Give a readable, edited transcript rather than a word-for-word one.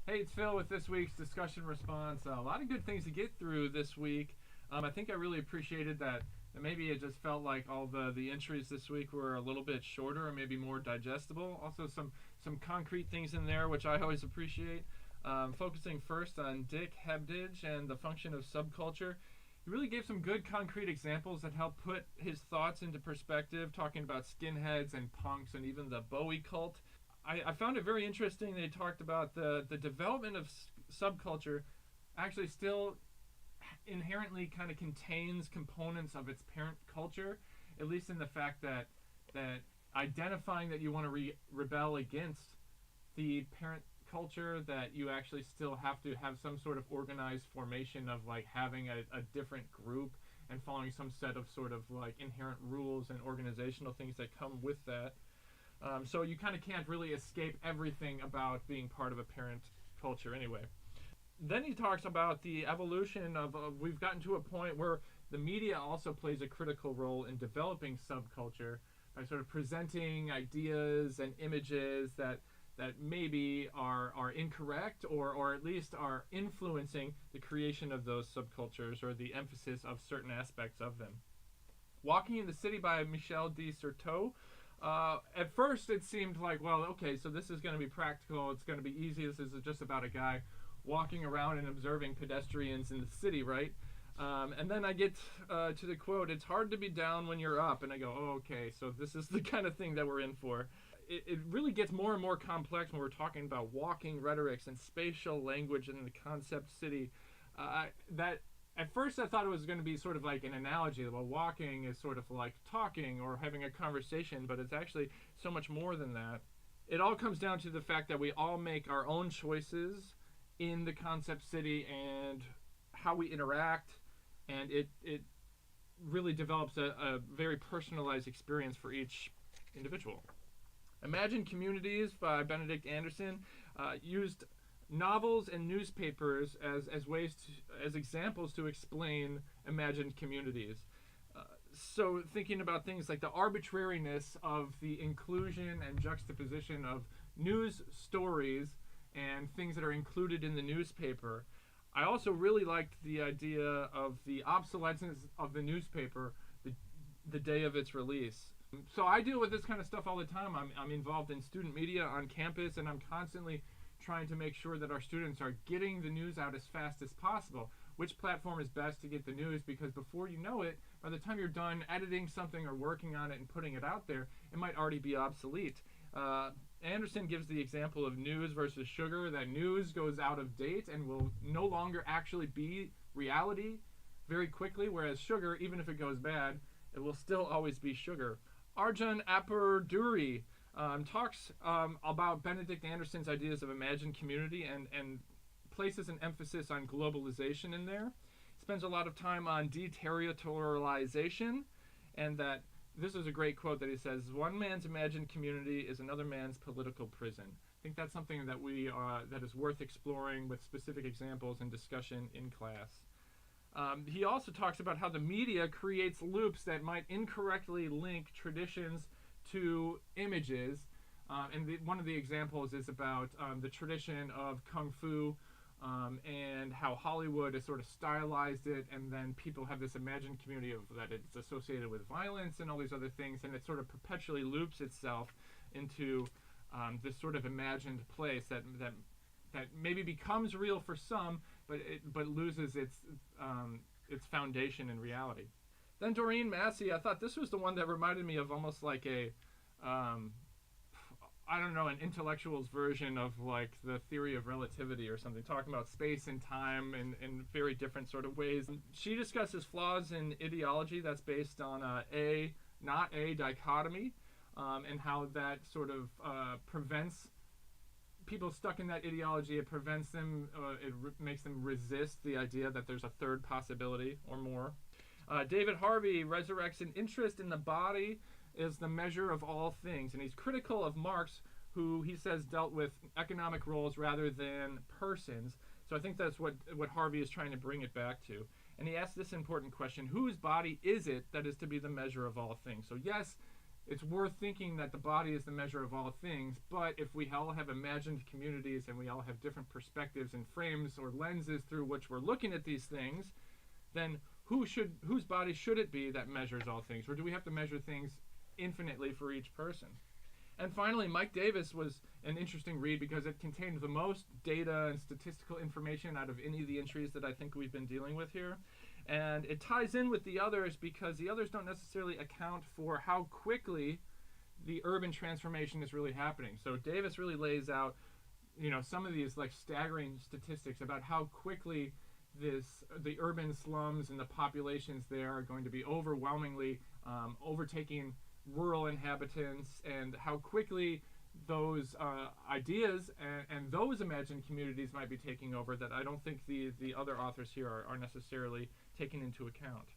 Hey, it's Phil with this week's discussion response. A lot of good things to get through this week. I think I really appreciated that maybe it just felt like all the entries this week were a little bit shorter and maybe more digestible. Also, some concrete things in there, which I always appreciate. Focusing first on Dick Hebdige and the function of subculture. He really gave some good concrete examples that help put his thoughts into perspective, talking about skinheads and punks and even the Bowie cult. I found it very interesting. They talked about the development of subculture actually still inherently kind of contains components of its parent culture, at least in the fact that identifying that you want to rebel against the parent culture, that you actually still have to have some sort of organized formation of like having a different group and following some set of sort of like inherent rules and organizational things that come with that. So you kind of can't really escape everything about being part of a parent culture anyway. Then he talks about the evolution of we've gotten to a point where the media also plays a critical role in developing subculture by sort of presenting ideas and images that maybe are incorrect or at least are influencing the creation of those subcultures or the emphasis of certain aspects of them. Walking in the City by Michel de Certeau. At first it seemed like, well, okay, so this is going to be practical, it's going to be easy, this is just about a guy walking around and observing pedestrians in the city, right? And then I get to the quote, "It's hard to be down when you're up," and I go, oh, okay, so this is the kind of thing that we're in for. It really gets more and more complex when we're talking about walking rhetorics and spatial language in the concept city. That at first I thought it was going to be sort of like an analogy. Well, walking is sort of like talking or having a conversation, but it's actually so much more than that. It all comes down to the fact that we all make our own choices in the concept city and how we interact, and it really develops a very personalized experience for each individual. Imagine Communities by Benedict Anderson used novels and newspapers as ways as examples to explain imagined communities. So thinking about things like the arbitrariness of the inclusion and juxtaposition of news stories and things that are included in the newspaper. I also really liked the idea of the obsolescence of the newspaper the day of its release. So I deal with this kind of stuff all the time. I'm involved in student media on campus, and I'm constantly trying to make sure that our students are getting the news out as fast as possible. Which platform is best to get the news? Because before you know it, by the time you're done editing something or working on it and putting it out there, it might already be obsolete. Anderson gives the example of news versus sugar, that news goes out of date and will no longer actually be reality very quickly, whereas sugar, even if it goes bad, it will still always be sugar. Arjun Apurduri talks about Benedict Anderson's ideas of imagined community and places an emphasis on globalization in there. Spends a lot of time on deterritorialization, and that this is a great quote that he says, "One man's imagined community is another man's political prison." I think that's something that that is worth exploring with specific examples and discussion in class. He also talks about how the media creates loops that might incorrectly link traditions to images. One of the examples is about the tradition of Kung Fu and how Hollywood has sort of stylized it, and then people have this imagined community of that it's associated with violence and all these other things, and it sort of perpetually loops itself into this sort of imagined place that maybe becomes real for some, but loses its foundation in reality. Then Doreen Massey, I thought this was the one that reminded me of almost like a an intellectual's version of like the theory of relativity or something, talking about space and time in very different sort of ways. She discusses flaws in ideology that's based on a not a dichotomy, and how that sort of prevents people stuck in that ideology. It prevents them, makes them resist the idea that there's a third possibility or more. David Harvey resurrects an interest in the body is the measure of all things, and he's critical of Marx, who he says dealt with economic roles rather than persons. So I think that's what Harvey is trying to bring it back to. And he asks this important question: whose body is it that is to be the measure of all things? So yes, it's worth thinking that the body is the measure of all things, but if we all have imagined communities and we all have different perspectives and frames or lenses through which we're looking at these things, then whose body should it be that measures all things? Or do we have to measure things infinitely for each person? And finally, Mike Davis was an interesting read because it contained the most data and statistical information out of any of the entries that I think we've been dealing with here. And it ties in with the others because the others don't necessarily account for how quickly the urban transformation is really happening. So Davis really lays out, some of these like staggering statistics about how quickly the urban slums and the populations there are going to be overwhelmingly overtaking rural inhabitants, and how quickly those ideas and those imagined communities might be taking over that I don't think the other authors here are necessarily taking into account.